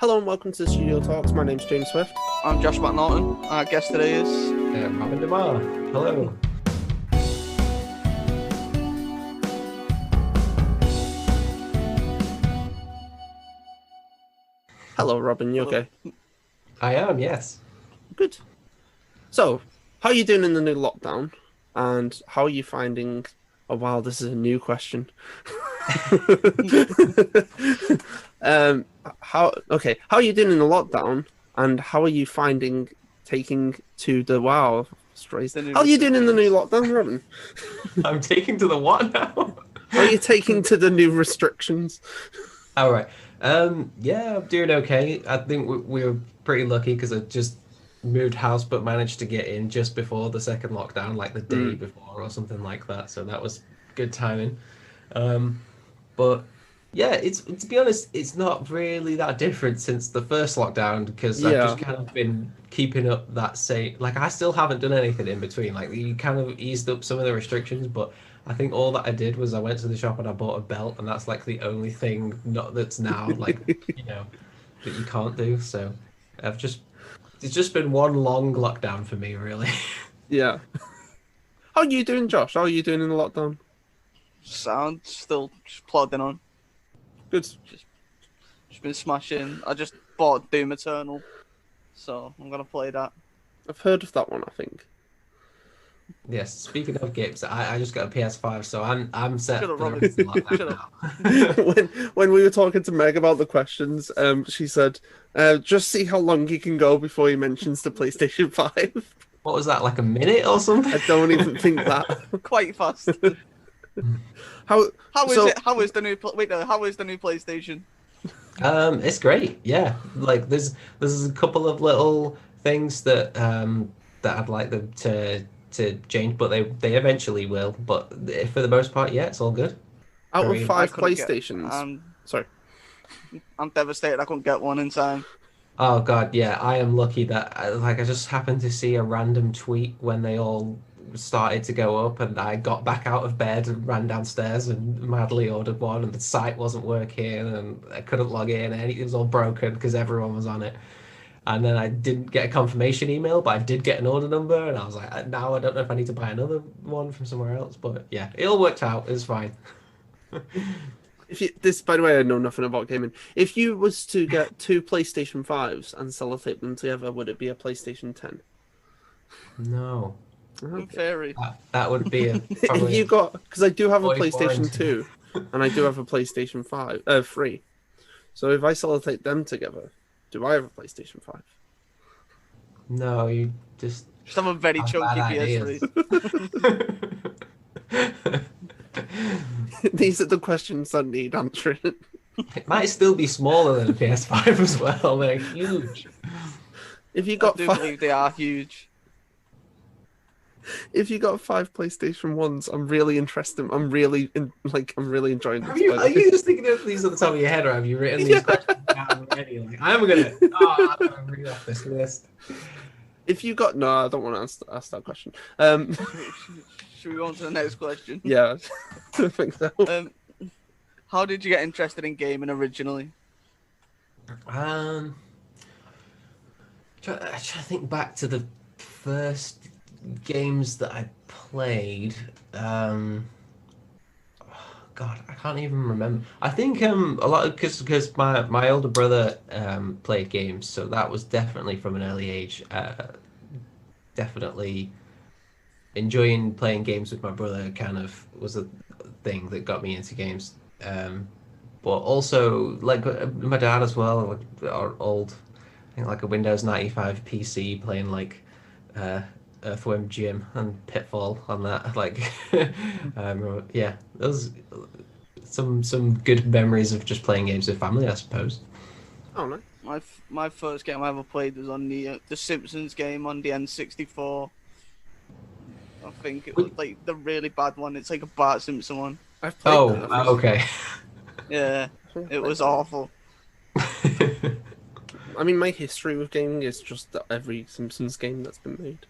Hello and welcome to Studio Talks. My name's James Swift. I'm Josh McNorton. Our guest today is Robin Demar. Hello. Hello, Robin. You okay? I am, yes. Good. So, how are you doing in the new lockdown? And how are you finding... Oh, wow, this is a new question. How are you doing in the lockdown? And how are you finding taking to the... Wow, strays. How are you doing in the new lockdown, Robin? I'm taking to the what now? How are you taking to the new restrictions? All right. Yeah, I'm doing okay. I think we were pretty lucky because I just moved house but managed to get in just before the second lockdown, like the day before or something like that. So that was good timing. But yeah, it's to be honest, it's not really that different since the first lockdown because I've just kind of been keeping up that same. Like I still haven't done anything in between. Like you kind of eased up some of the restrictions, but I think all that I did was I went to the shop and I bought a belt, and that's like the only thing that's now like that you can't do. So it's just been one long lockdown for me, really. Yeah. How are you doing, Josh? How are you doing in the lockdown? sound still just plodding on. Good. Just been smashing. I just bought Doom Eternal, so I'm gonna play that. I've heard of that one, I think. Yes, speaking of games, I just got a PS5, so I'm set Shut up, for the Robin. rest of the lockdown now. when we were talking to Meg about the questions, she said, just see how long he can go before he mentions the PlayStation 5. What was that, like a minute or something? I don't even think that. Quite fast. How is the new how is the new PlayStation? It's great. Yeah, like there's a couple of little things that that I'd like them to change, but they eventually will. But for the most part, yeah, it's all good. Out of 5 PlayStations, sorry, I'm devastated. I couldn't get one in time. Oh God, yeah, I am lucky that I just happened to see a random tweet when they all started to go up, and I got back out of bed and ran downstairs and madly ordered one, and the site wasn't working and I couldn't log in, and it was all broken because everyone was on it. And then I didn't get a confirmation email, but I did get an order number, and I was like, now I don't know if I need to buy another one from somewhere else. But yeah, it all worked out. It was fine. By the way, I know nothing about gaming. If you was to get 2 PlayStation 5s and sellotape them together, would it be a PlayStation 10? No. Okay. Fairy. That would be a If you got, because I do have a Boy PlayStation warranty. 2 and I do have a PlayStation 3. So if I sellotape them together, do I have a PlayStation 5? No, you just have a very have chunky bad PS3. ideas. These are the questions that need answering. It might still be smaller than a PS5 as well. They're huge. If you got I do 5, believe they are huge. if you got 5 PlayStation 1s, I'm really interested. I'm really enjoying this. Are you just thinking of these at the top of your head, or have you written these questions down already? Like, I'm gonna read off this list. If you got I don't want to ask that question. Should we go on to the next question? Yeah, I think so. How did you get interested in gaming originally? Try to think back to the first games that I played. God, I can't even remember. I think a lot of because my older brother played games, so that was definitely from an early age. Definitely enjoying playing games with my brother kind of was a thing that got me into games. But also like my dad as well, like our old, I think like a Windows 95 PC playing like Earthworm Jim and Pitfall on that. Like, yeah, those some good memories of just playing games with family, I suppose. Oh no. My first game I ever played was on the Simpsons game on the N64. I think it was like the really bad one. It's like a Bart Simpson one. I've played them. Okay. Yeah, it was awful. I mean, my history with gaming is just every Simpsons game that's been made.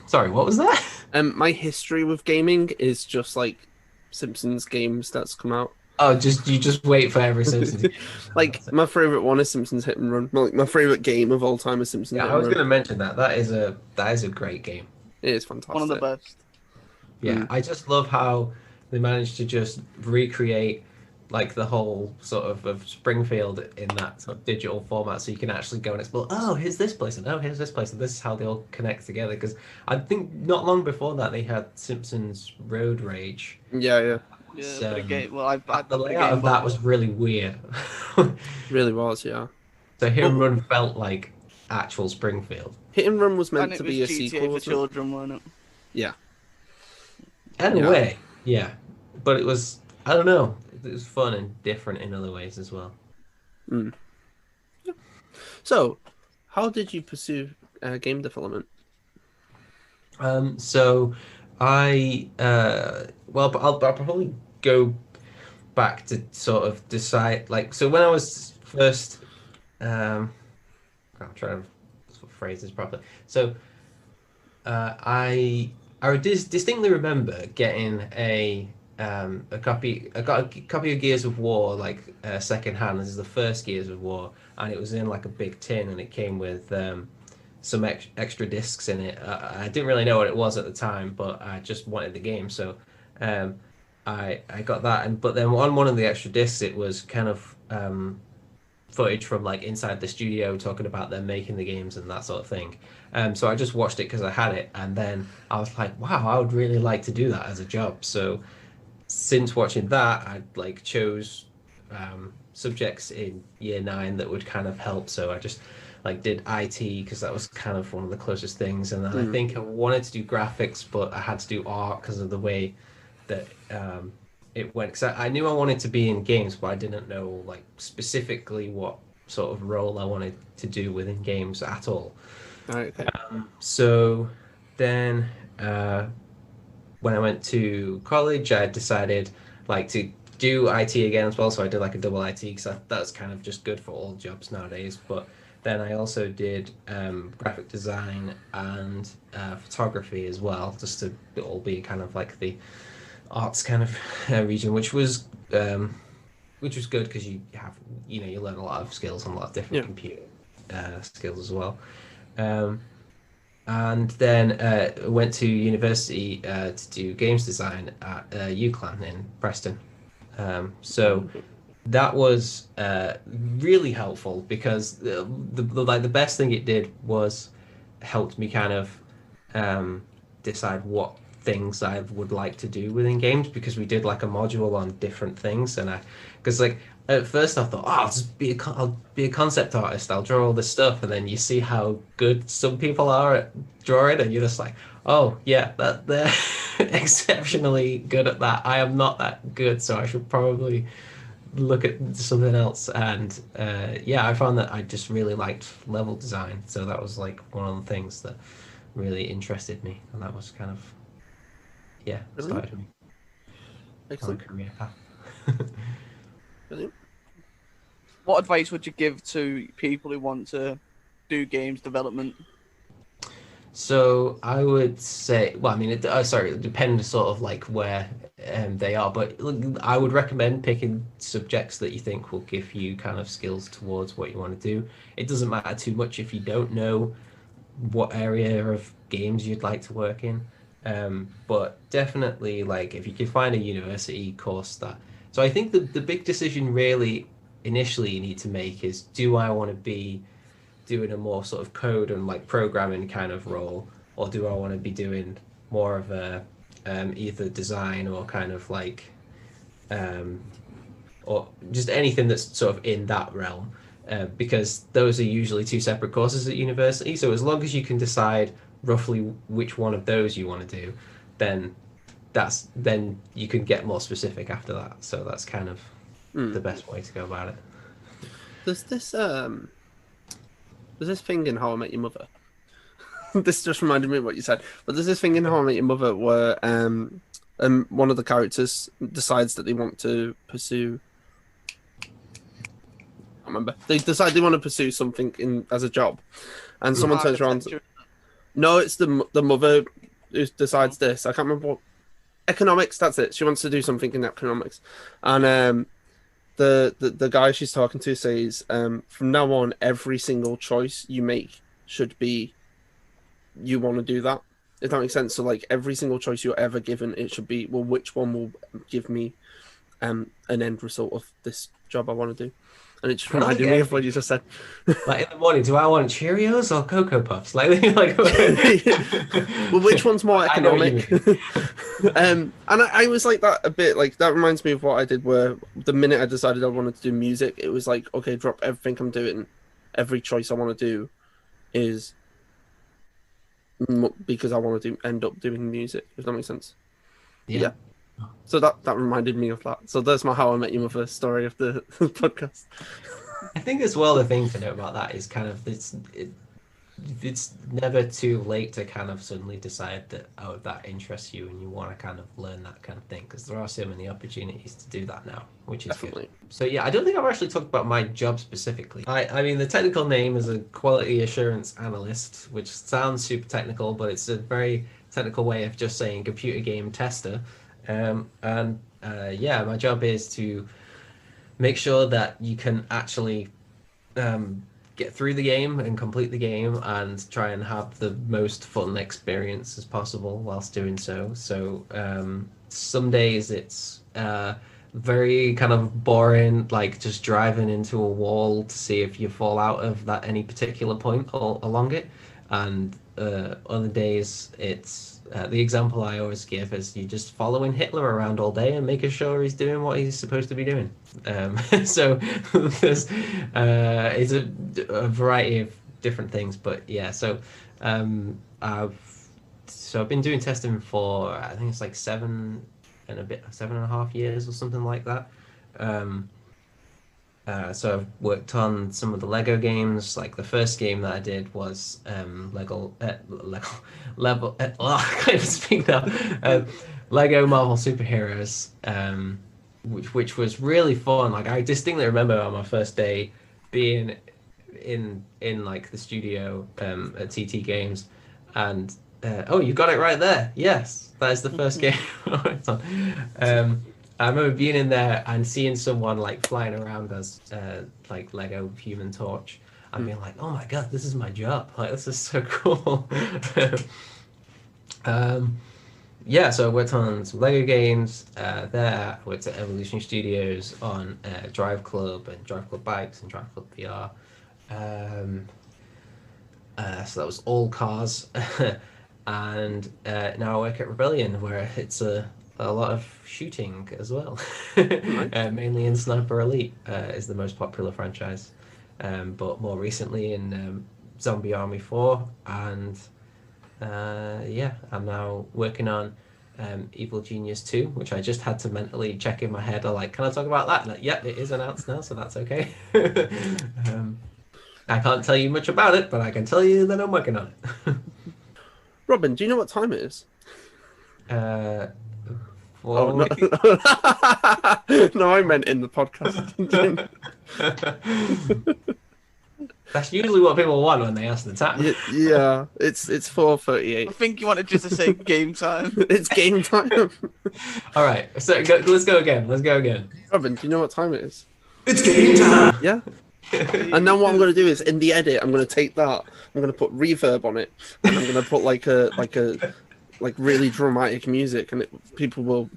Sorry, what was that? My history with gaming is just like Simpsons games that's come out. Oh, you just wait for every Simpsons game. Like my favorite one is Simpsons Hit and Run. Like my favorite game of all time is Simpsons Yeah, Hit I and was Run. going to mention that. That is a great game. It is One of the fantastic. best. Yeah, I just love how they managed to just recreate like the whole sort of Springfield in that sort of digital format, so you can actually go and explore. Oh, here's this place, and oh, here's this place, and this is how they all connect together. Because I think not long before that they had Simpsons Road Rage. Yeah, yeah. Yeah, So, for the game. Well, I the layout of that was really weird. Really was, yeah. So Hit and Run felt like actual Springfield. Hit and Run was and meant it to was be a GTA sequel, for wasn't it? children, weren't it? Yeah. In Yeah. a way, yeah. But it was, I don't know, it was fun and different in other ways as well. Mm. Yeah. So, how did you pursue game development? So well, I'll probably go back to sort of decide, like, so when I was first, I'll try to phrase this properly. So, I distinctly remember getting a copy. I got a copy of Gears of War like second hand. This is the first Gears of War, and it was in like a big tin, and it came with some extra discs in it. I didn't really know what it was at the time, but I just wanted the game, so I got that. But then on one of the extra discs, it was kind of footage from like inside the studio talking about them making the games and that sort of thing. So I just watched it because I had it, and then I was like, wow, I would really like to do that as a job. So since watching that, I like chose subjects in year 9 that would kind of help. So I just like did IT because that was kind of one of the closest things, and then I think I wanted to do graphics, but I had to do art because of the way that it went. Because I knew I wanted to be in games, but I didn't know like specifically what sort of role I wanted to do within games at all. Right, okay. So then when I went to college, I decided like to do IT again as well. So I did like a double IT because that's kind of just good for all jobs nowadays. But then I also did graphic design and photography as well, just to all be kind of like the arts kind of region, which was good because you have you learn a lot of skills and a lot of different computer skills as well. And then went to university to do games design at UCLan in Preston. So that was really helpful because the best thing it did was helped me kind of decide what things I would like to do within games, because we did like a module on different things, and because like at first I thought, I'll be a concept artist, I'll draw all this stuff, and then you see how good some people are at drawing, and you're just like, oh yeah, that they're exceptionally good at that. I am not that good, so I should probably look at something else. And I found that I just really liked level design, so that was like one of the things that really interested me, and that was kind of started me on a career path. Brilliant. What advice would you give to people who want to do games development? So I would say, well, I mean, it depends sort of like where they are, but I would recommend picking subjects that you think will give you kind of skills towards what you want to do. It doesn't matter too much if you don't know what area of games you'd like to work in, but definitely like if you can find a university course that. So I think the big decision really initially you need to make is, do I want to be doing a more sort of code and like programming kind of role, or do I want to be doing more of a either design or kind of like or just anything that's sort of in that realm, because those are usually two separate courses at university. So as long as you can decide roughly which one of those you want to do, then you can get more specific after that. So that's kind of the best way to go about it. There's this thing in How I Met Your Mother. This just reminded me of what you said. But there's this thing in How I Met Your Mother where one of the characters decides that they want to pursue. I can't remember. They decide they want to pursue something as a job, and someone turns around. No, it's the mother who decides this. I can't remember what. Economics. That's it. She wants to do something in economics, and the guy she's talking to says, from now on, every single choice you make should be, you want to do that. If that makes sense. So like every single choice you're ever given, it should be, well, which one will give me an end result of this job I want to do. And it just reminded me of what you just said. Like in the morning, do I want Cheerios or Cocoa Puffs? Like well, which one's more economic? And I was like that a bit. Like that reminds me of what I did. Where the minute I decided I wanted to do music, it was like, okay, drop everything I'm doing. Every choice I want to do is because I want to end up doing music. If that makes sense. Yeah. So that reminded me of that. So that's my How I Met Your Mother story of the podcast. I think as well, the thing to note about that is kind of it's never too late to kind of suddenly decide that, oh, that interests you and you want to kind of learn that kind of thing, because there are so many opportunities to do that now, which is Definitely. Good. So yeah, I don't think I've actually talked about my job specifically. I mean, the technical name is a quality assurance analyst, which sounds super technical, but it's a very technical way of just saying computer game tester. Yeah, my job is to make sure that you can actually get through the game and complete the game and try and have the most fun experience as possible whilst doing so. So some days it's very kind of boring, like just driving into a wall to see if you fall out of that any particular point along it. And other days it's the example I always give is you just following Hitler around all day and making sure he's doing what he's supposed to be doing. So there's it's a variety of different things, but yeah. So I've been doing testing for, I think it's like 7.5 years or something like that. So I've worked on some of the Lego games. Like the first game that I did was Lego I can't even speak now. Lego Marvel Superheroes, which was really fun. Like I distinctly remember on my first day being in like the studio at TT Games, and oh, you got it right there. Yes, that is the first game I worked on. I remember being in there and seeing someone like flying around as like Lego Human Torch and being like, oh my god, this is my job. Like, this is so cool. Yeah, so I worked on some Lego games there. I worked at Evolution Studios on Drive Club and Drive Club Bikes and Drive Club VR. So that was all cars. And now I work at Rebellion, where it's a lot of shooting as well. Mainly in Sniper Elite is the most popular franchise, but more recently in Zombie Army 4, and yeah, I'm now working on Evil Genius 2, which I just had to mentally check in my head. I'm like, can I talk about that? Like, yeah, it is announced now, so that's okay. I can't tell you much about it, but I can tell you that I'm working on it. Robin, do you know what time it is? Oh, no. No, I meant in the podcast. That's usually what people want when they ask the time. Yeah, it's 4:38. I think you wanted just to say game time. It's game time. All right, so let's go again. Robin, do you know what time it is? It's game time. Yeah. And then what I'm going to do is, in the edit, I'm going to take that, I'm going to put reverb on it, and I'm going to put like really dramatic music, and people will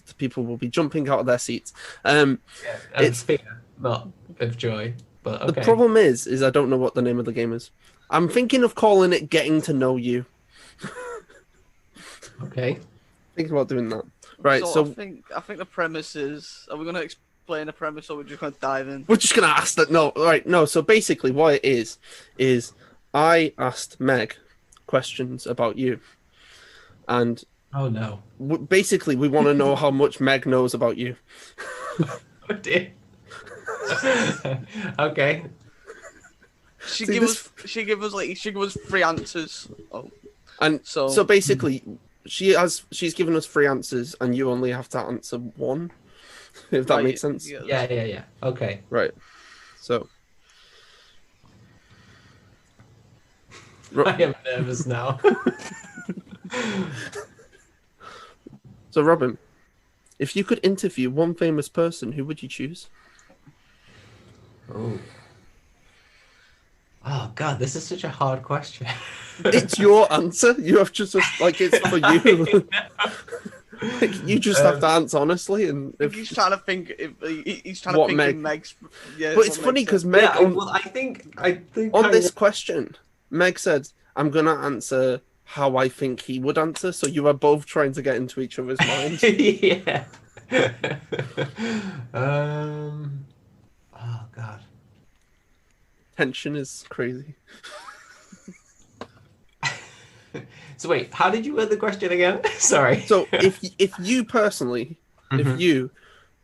be jumping out of their seats. It's fear, not of joy. But okay. The problem is I don't know what the name of the game is. I'm thinking of calling it Getting to Know You. Okay. Think about doing that. Right. So I think the premise is. Are we going to explain the premise, or we're just going to dive in? We're just going to ask that. No. Right. No. So basically, what it is I asked Meg questions about you, and oh no. Basically, we want to know how much Meg knows about you. Oh dear. Okay. She give us 3 answers. Oh. And so basically, she's given us 3 answers, and you only have to answer 1. If that makes sense. Yeah. Okay. Right. So. I am nervous now. So Robin, if you could interview one famous person, who would you choose? Oh. Oh God, this is such a hard question. It's your answer. You have to just like it's for you. Like, you just have to answer honestly, and If he's trying to think, he's trying What to think Meg- of Meg's. Yeah, but it's what funny Meg because said. Meg Yeah, on, well, I think on this question, Meg said, "I'm gonna answer how I think he would answer." So you are both trying to get into each other's minds. Yeah. Oh God. Tension is crazy. So wait, how did you word the question again? Sorry. So if you personally, if you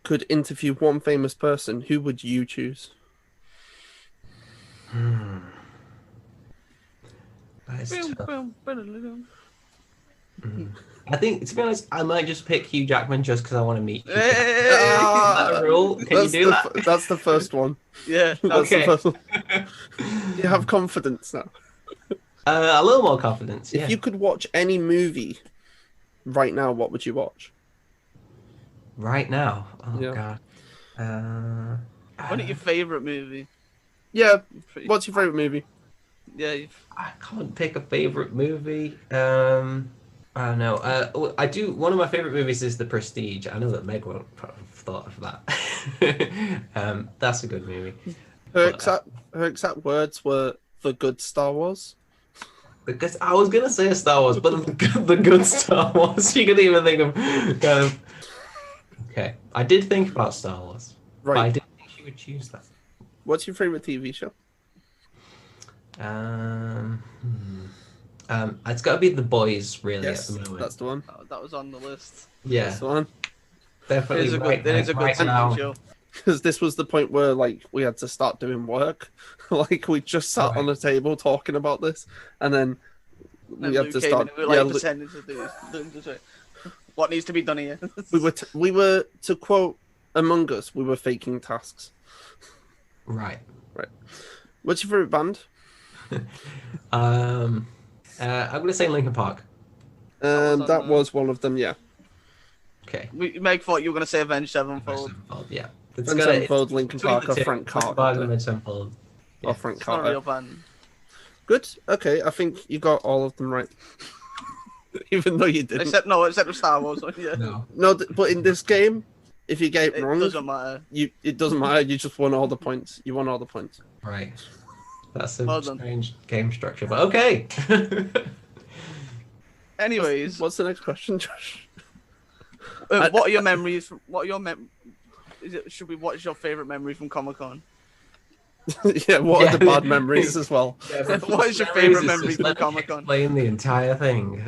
could interview one famous person, who would you choose? That is Boom, tough. boom, boom, boom. I think, to be honest, I might just pick Hugh Jackman just because I want to meet Hugh Jackman. Hey! Is that a rule? Can you do that? That's the first one. Yeah. That's Okay. the first one. You have confidence now. A little more confidence, yeah. If you could watch any movie right now, what would you watch? Right now? Oh, Yeah. God. What is your favorite movie? Yeah. What's your favorite movie? Yeah. I can't pick a favorite movie. I don't know. I do. One of my favorite movies is The Prestige. I know that Meg won't probably have thought of that. That's a good movie. Her exact words were "the good Star Wars." Because I was gonna say Star Wars, but the good Star Wars. You could even think of kind of. Okay, I did think about Star Wars, but I Right. didn't think she would choose that. What's your favorite TV show? It's got to be The Boys, really, Yes, at the moment. that's the one. Oh, that was on the list. Yeah, That's the one. definitely. It is a right, good. It is a good right TV now. show. Because this was the point where like we had to start doing work. Like we just sat on the table talking about this, and then we And had Luke to came start. in and we were like Luke- pretending to do this. What needs to be done here? we were to quote Among Us. We were faking tasks. Right. What's your favorite band? I'm gonna say Linkin Park. That was one of them. Yeah, Okay. Meg thought you were going to say Avenged Sevenfold. Sevenfold, yeah. Avenged Sevenfold, Linkin between Park, the or two, Frank Linkin Park Carter. and Sevenfold. Or Frank It's not a Carter. real band. Good. Okay, I think you got all of them right. Even though you didn't. Except for Star Wars. Yeah. No. No, but in this game, if you get it It wrong, doesn't matter. it doesn't matter. You just won all the points. You won all the points. Right. That's a Well done. strange game structure, but okay. Anyways, What's the next question, Josh? what are your memories? What are your should we watch your favorite memory from Comic Con? Yeah, what are the Yeah. bad memories as well? What is your favorite memory from Comic Con? Explain the entire thing.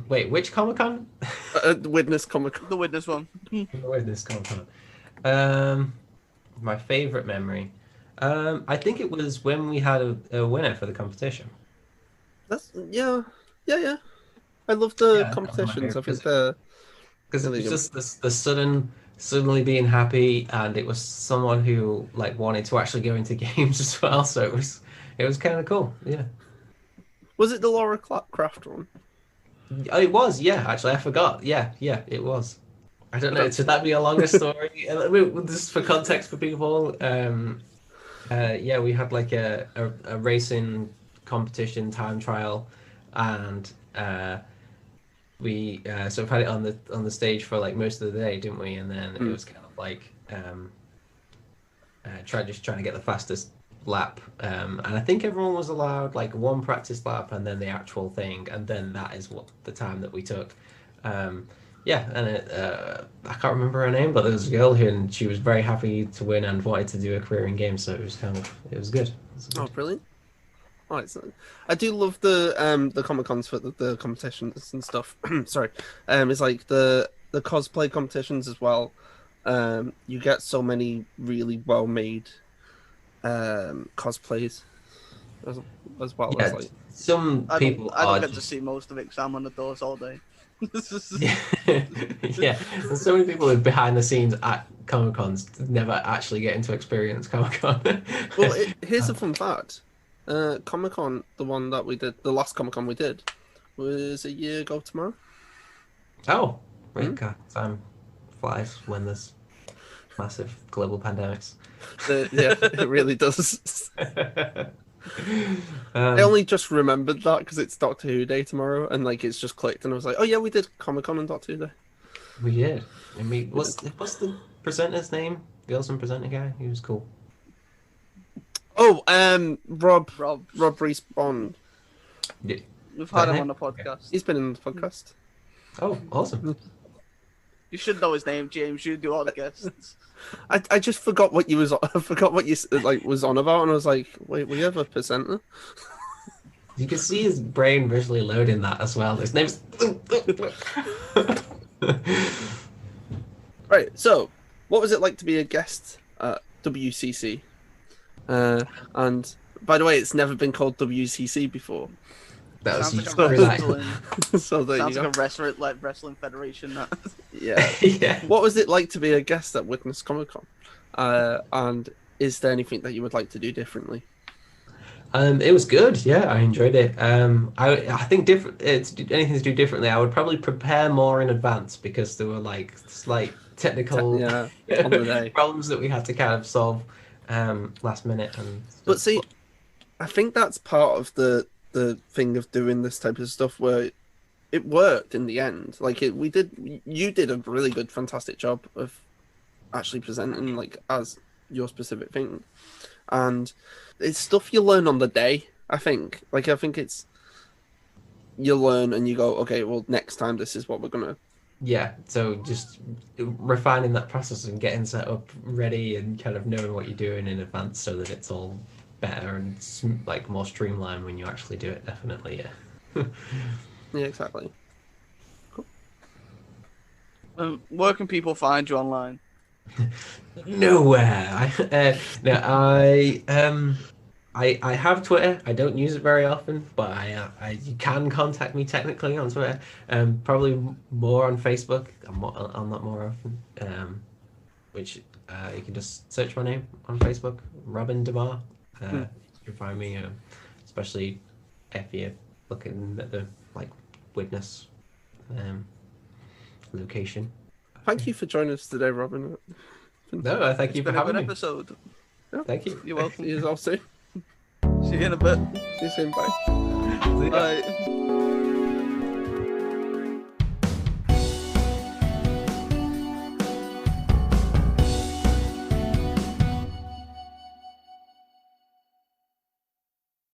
Wait, which Comic Con? Widnes Comic Con. The Widnes one. Widnes Comic Con. My favorite memory. I think it was when we had a winner for the competition. That's yeah. I love the Yeah, competitions. I think Because it was just the suddenly being happy, and it was someone who like wanted to actually go into games as well. So it was kind of cool. Yeah. was it the Laura Craft one? Oh, it was. Yeah, actually, I forgot. Yeah, it was. I don't know. Should that be a longer story? Just for context for people. Yeah, we had like a racing competition time trial, and we sort of had it on the stage for like most of the day, didn't we? And then it was kind of like trying to get the fastest lap, and I think everyone was allowed like one practice lap and then the actual thing, and then that is what the time that we took. Yeah, and I can't remember her name, but there was a girl who, and she was very happy to win and wanted to do a career in games, so it was good. Oh, brilliant! Oh, I do love the Comic Cons for the competitions and stuff. Sorry, it's like the cosplay competitions as well. You get so many really well made cosplays as well. Yeah, As like some people I don't are get to see most of it because I'm on the doors all day. yeah, there's so many people who are behind the scenes at Comic Cons never actually getting to experience Comic Con. Well, here's a fun fact. Comic Con, the one that we did, the last Comic Con we did, was a year ago tomorrow. Oh, great God, time flies when there's massive global pandemics. Yeah, it really does. I Um, only just remembered that because it's Doctor Who Day tomorrow, and like it's just clicked, and I was like, oh yeah, we did Comic Con and Doctor Who Day. we did. I mean, what's the presenter's name? The awesome presenter guy. He was cool. Oh, Rob Rob, Reese Bond. Yeah. we've had him him? on the podcast. He's been in the podcast. Oh, awesome. You should know his name, James. You do all the guests. I just forgot what you was I forgot what you like was on about, and I was like, wait, we have a presenter. You can see his brain visually loading that as well. His name's. Right. So, what was it like to be a guest at WCC? And by the way, it's never been called WCC before. That was Sounds just like a relax. wrestling, So there sounds you go. like a wrestling federation. That. Yeah. Yeah. What was it like to be a guest at Widnes Comic Con? And is there anything that you would like to do differently? It was good. Yeah, I enjoyed it. I think it's anything to do differently. I would probably prepare more in advance because there were like slight technical Yeah, on the day. problems that we had to kind of solve last minute. And But see, I think that's part of the thing of doing this type of stuff where it worked in the end. Like you did a really good, fantastic job of actually presenting like as your specific thing, and it's stuff you learn on the day. I think it's you learn and you go, okay, well next time this is what we're gonna. yeah, so just refining that process and getting set up ready and kind of knowing what you're doing in advance so that it's all better and like more streamlined when you actually do it. Definitely, yeah. Yeah, exactly. Where can people find you online? Nowhere. I have Twitter. I don't use it very often, but you can contact me technically on Twitter. Probably more on Facebook. I'm on that more often. Which you can just search my name on Facebook, Robin Demar. You can find me, especially if you're looking at the like Widnes location. Thank you for joining us today, Robin. No, I thank you for Been a having good me. episode. Thank you. You're welcome. See you all soon. See you in a bit. See you soon. Bye. See ya. Bye.